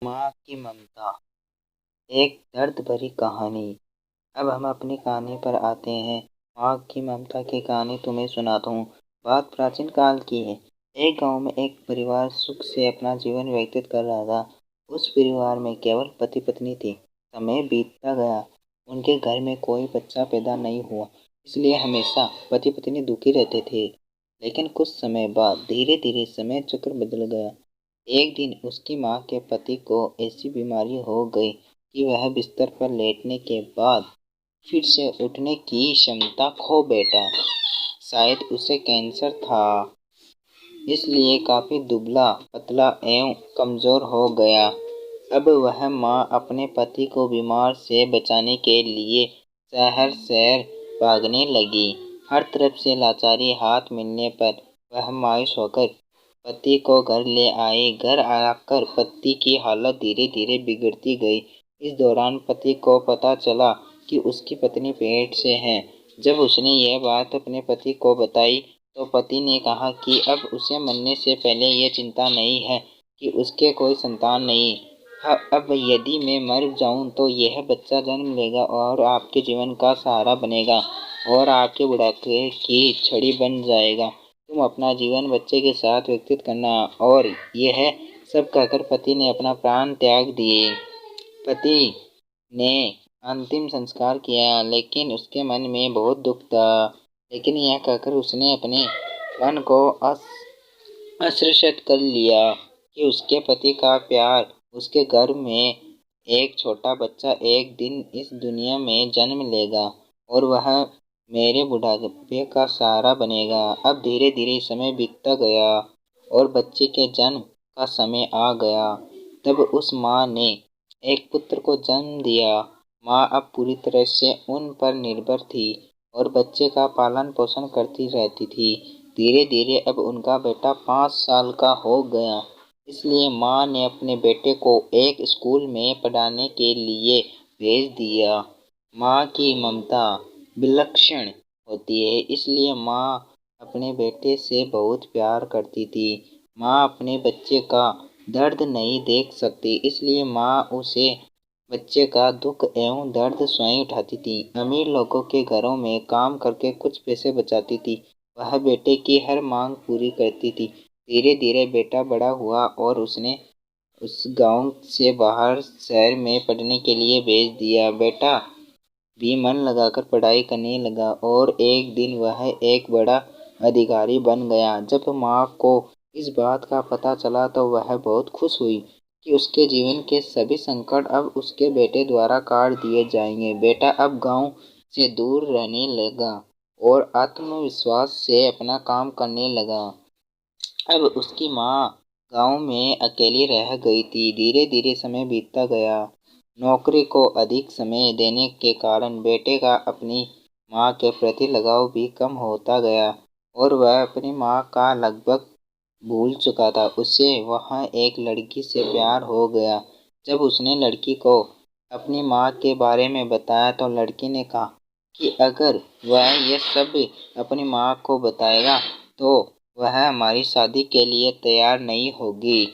माँ की ममता। एक दर्द भरी कहानी। अब हम अपनी कहानी पर आते हैं। माँ की ममता की कहानी तुम्हें सुनाता हूँ। बात प्राचीन काल की है। एक गांव में एक परिवार सुख से अपना जीवन व्यतीत कर रहा था। उस परिवार में केवल पति पत्नी थे। समय बीतता गया, उनके घर में कोई बच्चा पैदा नहीं हुआ, इसलिए हमेशा पति पत्नी दुखी रहते थे। लेकिन कुछ समय बाद धीरे धीरे समय चक्र बदल गया। एक दिन उसकी माँ के पति को ऐसी बीमारी हो गई कि वह बिस्तर पर लेटने के बाद फिर से उठने की क्षमता खो बैठा। शायद उसे कैंसर था, इसलिए काफी दुबला पतला एवं कमजोर हो गया। अब वह माँ अपने पति को बीमार से बचाने के लिए शहर शहर भागने लगी। हर तरफ से लाचारी हाथ मिलने पर वह मायूस होकर पति को घर ले आई। घर आकर पति की हालत धीरे धीरे बिगड़ती गई। इस दौरान पति को पता चला कि उसकी पत्नी पेट से है। जब उसने यह बात अपने पति को बताई तो पति ने कहा कि अब उसे मरने से पहले ये चिंता नहीं है कि उसके कोई संतान नहीं। अब यदि मैं मर जाऊं तो यह बच्चा जन्म लेगा और आपके जीवन का सहारा बनेगा और आपके बुढ़ापे की छड़ी बन जाएगा। तुम अपना जीवन बच्चे के साथ व्यतीत करना। और यह सब कहकर पति ने अपना प्राण त्याग दिए। पति ने अंतिम संस्कार किया, लेकिन उसके मन में बहुत दुख था। लेकिन यह कहकर उसने अपने मन को आश्वस्त कर लिया कि उसके पति का प्यार, उसके गर्भ में एक छोटा बच्चा एक दिन इस दुनिया में जन्म लेगा और वह मेरे बुढ़ापे का सहारा बनेगा। अब धीरे धीरे समय बीतता गया और बच्चे के जन्म का समय आ गया। तब उस माँ ने एक पुत्र को जन्म दिया। माँ अब पूरी तरह से उन पर निर्भर थी और बच्चे का पालन पोषण करती रहती थी। धीरे धीरे अब उनका बेटा 5 साल का हो गया, इसलिए माँ ने अपने बेटे को एक स्कूल में पढ़ाने के लिए भेज दिया। माँ की ममता विलक्षण होती है, इसलिए माँ अपने बेटे से बहुत प्यार करती थी। माँ अपने बच्चे का दर्द नहीं देख सकती, इसलिए माँ उसे बच्चे का दुख एवं दर्द स्वयं उठाती थी। अमीर लोगों के घरों में काम करके कुछ पैसे बचाती थी। वह बेटे की हर मांग पूरी करती थी। धीरे धीरे बेटा बड़ा हुआ और उसने उस गांव से बाहर शहर में पढ़ने के लिए भेज दिया। बेटा भी मन लगाकर पढ़ाई करने लगा और एक दिन वह एक बड़ा अधिकारी बन गया। जब माँ को इस बात का पता चला तो वह बहुत खुश हुई कि उसके जीवन के सभी संकट अब उसके बेटे द्वारा काट दिए जाएंगे। बेटा अब गांव से दूर रहने लगा और आत्मविश्वास से अपना काम करने लगा। अब उसकी माँ गांव में अकेली रह गई थी। धीरे धीरे समय बीतता गया। नौकरी को अधिक समय देने के कारण बेटे का अपनी माँ के प्रति लगाव भी कम होता गया और वह अपनी माँ का लगभग भूल चुका था। उसे वहाँ एक लड़की से प्यार हो गया। जब उसने लड़की को अपनी माँ के बारे में बताया तो लड़की ने कहा कि अगर वह ये सब अपनी माँ को बताएगा तो वह हमारी शादी के लिए तैयार नहीं होगी।